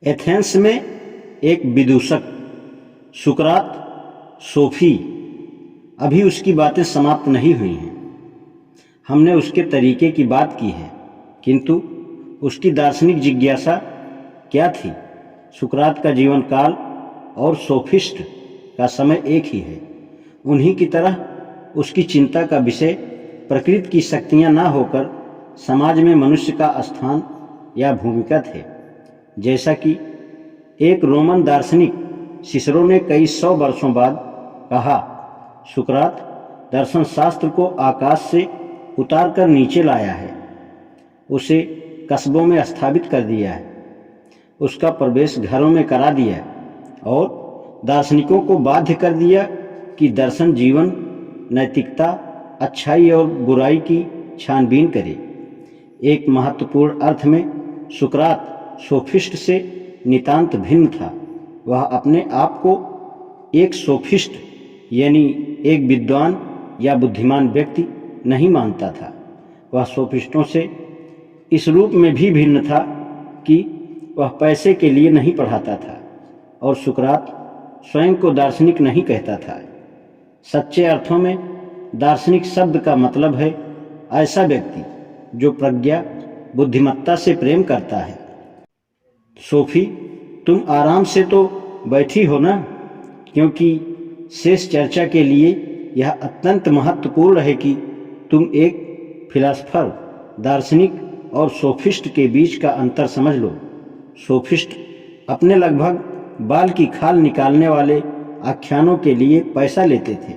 Athens में एक विदूषक सुकरात Sophie, अभी उसकी बातें समाप्त नहीं हुई हैं। हमने उसके तरीके की बात की है, किंतु उसकी दार्शनिक जिज्ञासा क्या थी? सुकरात का जीवन काल और सोफिस्ट का समय एक ही है। उन्हीं की तरह उसकी चिंता का विषय प्रकृति की शक्तियाँ न होकर समाज में मनुष्य का स्थान या भूमिका थे। जैसा कि एक रोमन दार्शनिक सिसरो ने कई सौ वर्षों बाद कहा, सुकरात दर्शन शास्त्र को आकाश से उतार कर नीचे लाया है, उसे कस्बों में स्थापित कर दिया है, उसका प्रवेश घरों में करा दिया और दार्शनिकों को बाध्य कर दिया कि दर्शन जीवन, नैतिकता, अच्छाई और बुराई की छानबीन करे। एक महत्वपूर्ण अर्थ में सुकरात सोफिस्ट से नितांत भिन्न था। वह अपने आप को एक सोफिस्ट यानी एक विद्वान या बुद्धिमान व्यक्ति नहीं मानता था। वह सोफिस्टों से इस रूप में भी भिन्न था कि वह पैसे के लिए नहीं पढ़ाता था और सुकरात स्वयं को दार्शनिक नहीं कहता था। सच्चे अर्थों में दार्शनिक शब्द का मतलब है ऐसा व्यक्ति जो प्रज्ञा, बुद्धिमत्ता से प्रेम करता है। सोफी, तुम आराम से तो बैठी हो ना, क्योंकि शेष चर्चा के लिए यह अत्यंत महत्वपूर्ण है कि तुम एक फिलासफर, दार्शनिक और सोफिस्ट के बीच का अंतर समझ लो। सोफिस्ट अपने लगभग बाल की खाल निकालने वाले आख्यानों के लिए पैसा लेते थे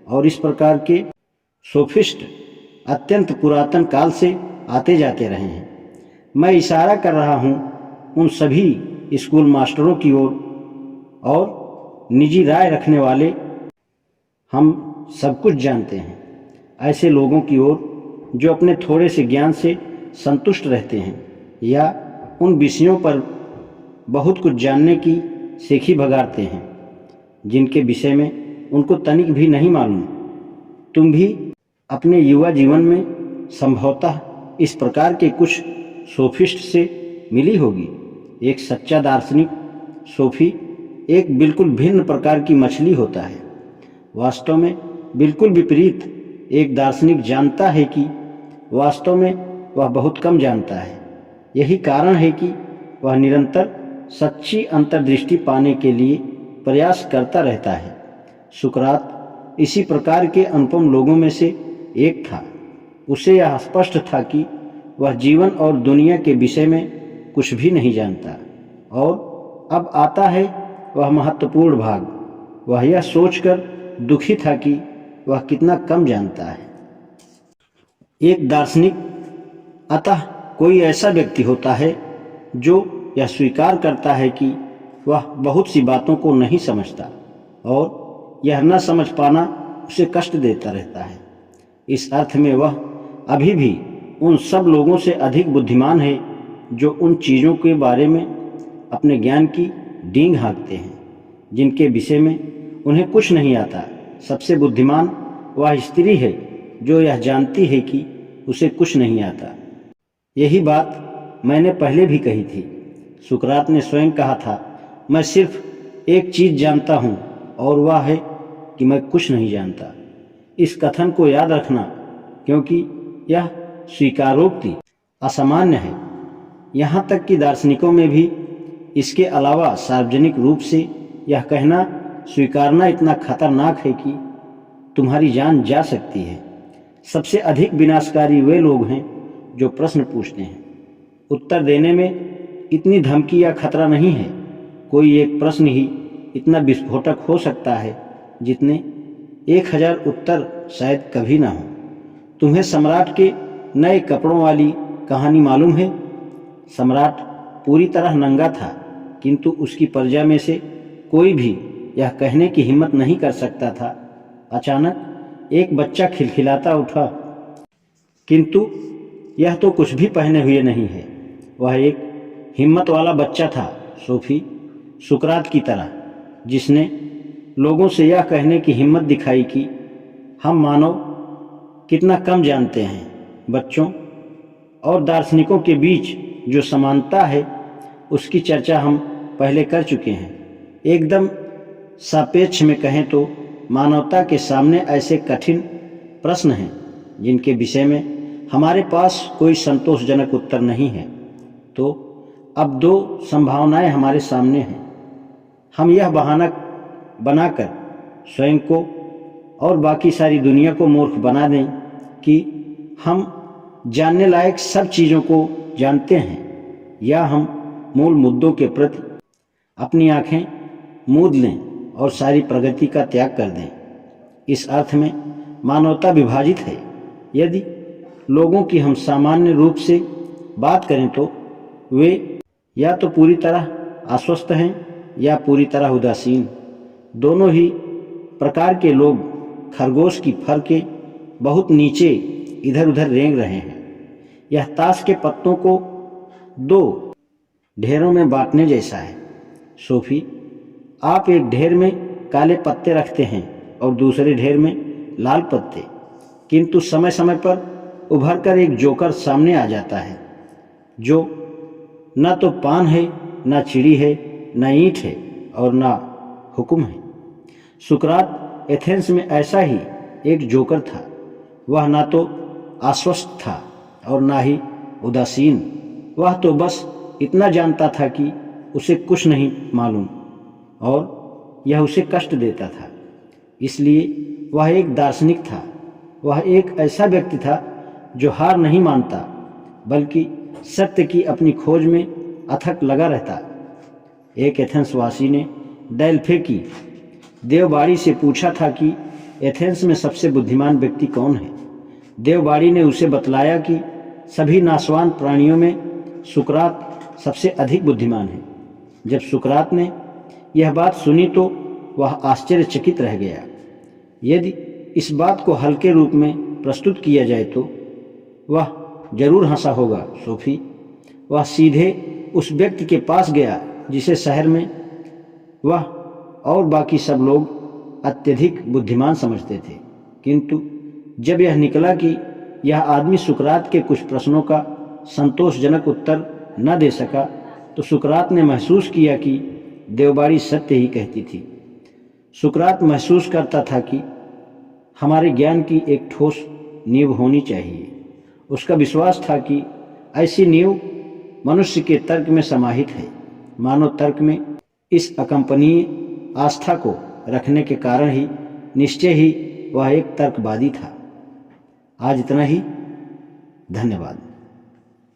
और इस प्रकार के सोफिस्ट अत्यंत पुरातन काल से आते जाते रहे हैं। मैं इशारा कर रहा हूँ उन सभी स्कूल मास्टरों की ओर और निजी राय रखने वाले, हम सब कुछ जानते हैं, ऐसे लोगों की ओर जो अपने थोड़े से ज्ञान से संतुष्ट रहते हैं या उन विषयों पर बहुत कुछ जानने की सेखी भगाते हैं जिनके विषय में उनको तनिक भी नहीं मालूम। तुम भी अपने युवा जीवन में संभवतः इस प्रकार के कुछ सोफिस्ट से मिली होगी। एक सच्चा दार्शनिक सोफी एक बिल्कुल भिन्न प्रकार की मछली होता है। वास्तव में बिल्कुल विपरीत एक दार्शनिक जानता है कि वास्तव में वह बहुत कम जानता है। यही कारण है कि वह निरंतर सच्ची अंतर्दृष्टि पाने के लिए प्रयास करता रहता है। सुकरात इसी प्रकार के अनुपम लोगों में से एक था। उसे यह स्पष्ट था कि वह जीवन और दुनिया के विषय में कुछ भी नहीं जानता। और अब आता है वह महत्वपूर्ण भाग। वह यह सोचकर दुखी था कि वह कितना कम जानता है। एक दार्शनिक अतः कोई ऐसा व्यक्ति होता है जो यह स्वीकार करता है कि वह बहुत सी बातों को नहीं समझता और यह न समझ पाना उसे कष्ट देता रहता है। इस अर्थ में वह अभी भी उन सब लोगों से अधिक बुद्धिमान है जो उन चीज़ों के बारे में अपने ज्ञान की डींग हाँकते हैं जिनके विषय में उन्हें कुछ नहीं आता। सबसे बुद्धिमान वह स्त्री है जो यह जानती है कि उसे कुछ नहीं आता। यही बात मैंने पहले भी कही थी। सुकरात ने स्वयं कहा था, मैं सिर्फ एक चीज़ जानता हूँ और वह है कि मैं कुछ नहीं जानता। इस कथन को याद रखना, क्योंकि यह स्वीकारोक्ति असामान्य है। यहाँ तक कि दार्शनिकों में भी इसके अलावा सार्वजनिक रूप से यह कहना स्वीकारना इतना खतरनाक है कि तुम्हारी जान जा सकती है। सबसे अधिक विनाशकारी वे लोग हैं जो प्रश्न पूछते हैं। उत्तर देने में इतनी धमकी या खतरा नहीं है। कोई एक प्रश्न ही इतना विस्फोटक हो सकता है जितने 1000 उत्तर शायद कभी ना हो। तुम्हें सम्राट के नए कपड़ों वाली कहानी मालूम है? सम्राट पूरी तरह नंगा था, किंतु उसकी प्रजा में से कोई भी यह कहने की हिम्मत नहीं कर सकता था। अचानक एक बच्चा खिलखिलाता उठा, किंतु यह तो कुछ भी पहने हुए नहीं है। वह एक हिम्मत वाला बच्चा था, सोफी, सुकरात की तरह, जिसने लोगों से यह कहने की हिम्मत दिखाई कि हम मानव कितना कम जानते हैं। बच्चों और दार्शनिकों के बीच जो समानता है उसकी चर्चा हम पहले कर चुके हैं। एकदम सापेक्ष में कहें तो मानवता के सामने ऐसे कठिन प्रश्न हैं जिनके विषय में हमारे पास कोई संतोषजनक उत्तर नहीं है। तो अब दो संभावनाएं हमारे सामने हैं। हम यह बहाना बनाकर स्वयं को और बाकी सारी दुनिया को मूर्ख बना दें कि हम जानने लायक सब चीज़ों को जानते हैं, या हम मूल मुद्दों के प्रति अपनी आंखें मूंद लें और सारी प्रगति का त्याग कर दें। इस अर्थ में मानवता विभाजित है। यदि लोगों की हम सामान्य रूप से बात करें तो वे या तो पूरी तरह आश्वस्त हैं या पूरी तरह उदासीन। दोनों ही प्रकार के लोग खरगोश की फर के बहुत नीचे इधर उधर रेंग रहे हैं। यह ताश के पत्तों को दो ढेरों में बांटने जैसा है। सोफी, आप एक ढेर में काले पत्ते रखते हैं और दूसरे ढेर में लाल पत्ते, किंतु समय समय पर उभर कर एक जोकर सामने आ जाता है जो न तो पान है, न चिड़ी है, न ईंट है और न हुक्म है। सुकरात एथेंस में ऐसा ही एक जोकर था। वह न तो आश्वस्त था और न ही उदासीन। वह तो बस इतना जानता था कि उसे कुछ नहीं मालूम और यह उसे कष्ट देता था। इसलिए वह एक दार्शनिक था। वह एक ऐसा व्यक्ति था जो हार नहीं मानता बल्कि सत्य की अपनी खोज में अथक लगा रहता। एक एथेंस वासी ने डेल्फे की देवबाड़ी से पूछा था कि एथेंस में सबसे बुद्धिमान व्यक्ति कौन है। देवबाड़ी ने उसे बतलाया कि सभी नाशवान प्राणियों में सुकरात सबसे अधिक बुद्धिमान है। जब सुकरात ने यह बात सुनी तो वह आश्चर्यचकित रह गया। यदि इस बात को हल्के रूप में प्रस्तुत किया जाए तो वह जरूर हंसा होगा। सोफी, वह सीधे उस व्यक्ति के पास गया जिसे शहर में वह और बाकी सब लोग अत्यधिक बुद्धिमान समझते थे, किंतु जब यह निकला कि यह आदमी सुकरात के कुछ प्रश्नों का संतोषजनक उत्तर न दे सका तो सुकरात ने महसूस किया कि देवबाड़ी सत्य ही कहती थी। सुकरात महसूस करता था कि हमारे ज्ञान की एक ठोस नींव होनी चाहिए। उसका विश्वास था कि ऐसी नींव मनुष्य के तर्क में समाहित है। मानव तर्क में इस अकंपनीय आस्था को रखने के कारण ही निश्चय ही वह एक तर्कवादी था। आज इतना ही। धन्यवाद।